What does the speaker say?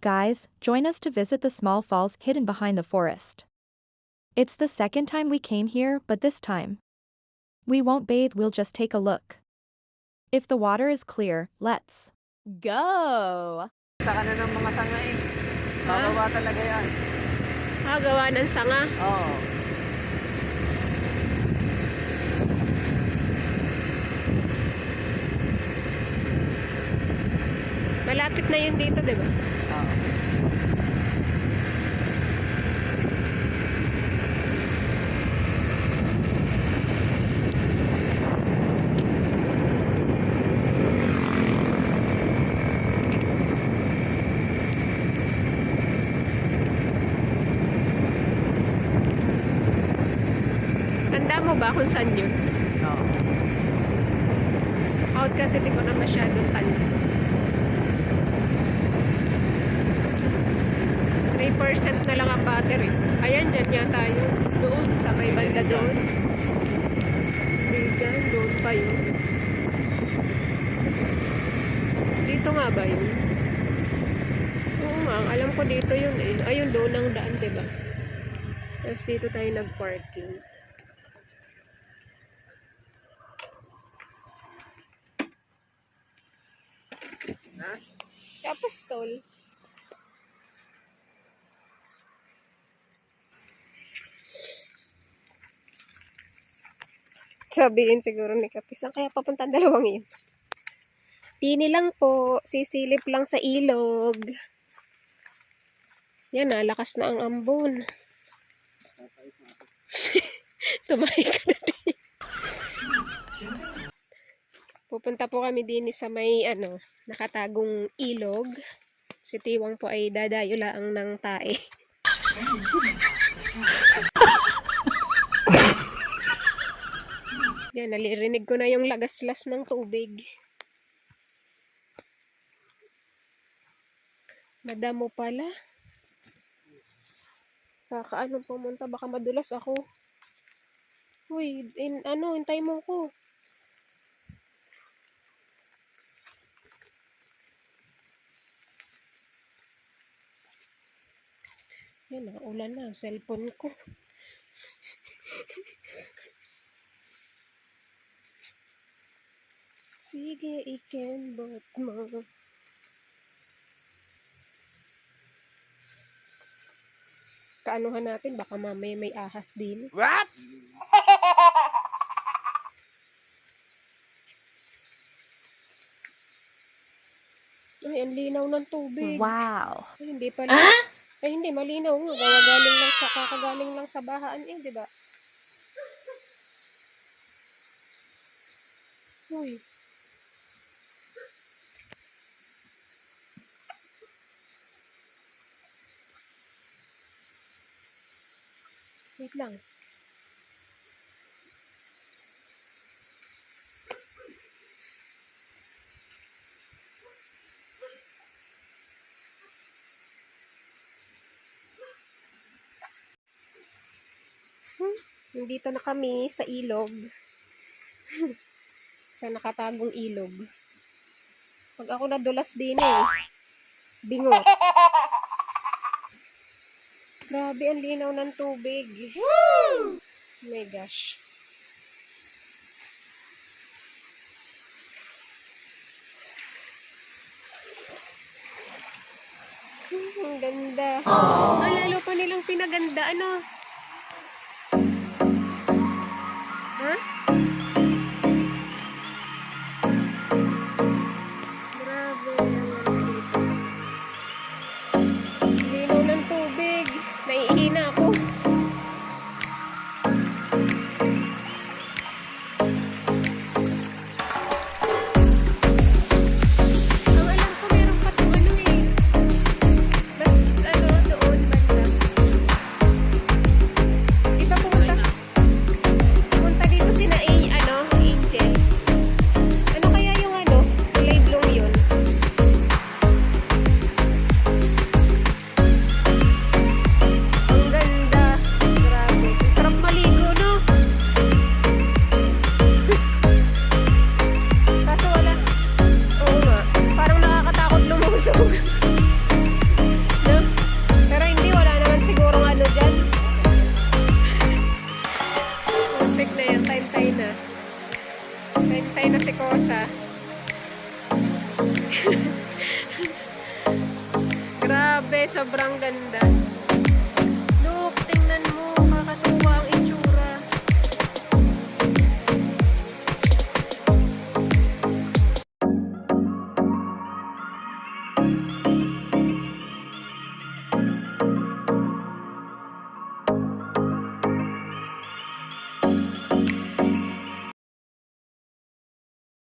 Guys, join us to visit the small falls hidden behind the forest. It's the second time we came here, but this time we won't bathe, we'll just take a look. If the water is clear, let's go! Saka na ng mga sanga eh. Bababa talaga yan. Gawa ng sanga. Oo. Malapit na yun dito, di ba? Oo. Tanda mo ba kung saan yun? Oo. Out kasi di ko na masyadong tanda. 3% na lang ang battery. Ayan, dyan yata yun. Doon, sa may banda doon. Hindi dyan, doon pa yun. Dito nga ba yun? Oo nga, alam ko dito yun eh. Ayun, doon ang daan, diba? Tapos dito tayo nag-parking. Sa Apostol. Sabihin siguro ni Kapis, saan kaya papunta ang dalawang yun? Tini lang po, sisilip lang sa ilog. Yan na, lakas na ang ambon. Tumahi ka na din. Pupunta po kami din sa may nakatagong ilog. Si Tiwang po ay dadayo lang ng tae. Yan, nalirinig ko na yung lagaslas ng tubig. Madamo pala. Kakaano pumunta, baka madulas ako. Uy, hintay mo ko. Yan, ulan na, cellphone ko. Sige, ikembot mo. Kaanuhan natin, baka mamaya may ahas din. What? Ay, ang linaw ng tubig. wow. Ay, hindi pala. Ay, hindi, malinaw nga. Kakagaling lang sa bahaan eh, di ba? Uy. Wait lang. Nandito na kami sa ilog. Sa nakatagong ilog. Pag ako nadulas din eh. Bingo. Grabe, ang linaw ng tubig. Woo! Oh my gosh. Ang ganda. Lalo pa nilang pinaganda, Ha? Grabe, ang ganda dito. Linaw ng tubig. Naiihina ako. Ang alam ko, meron pa itong Mas, doon, banda. na si Kosa. Grabe, sobrang ganda.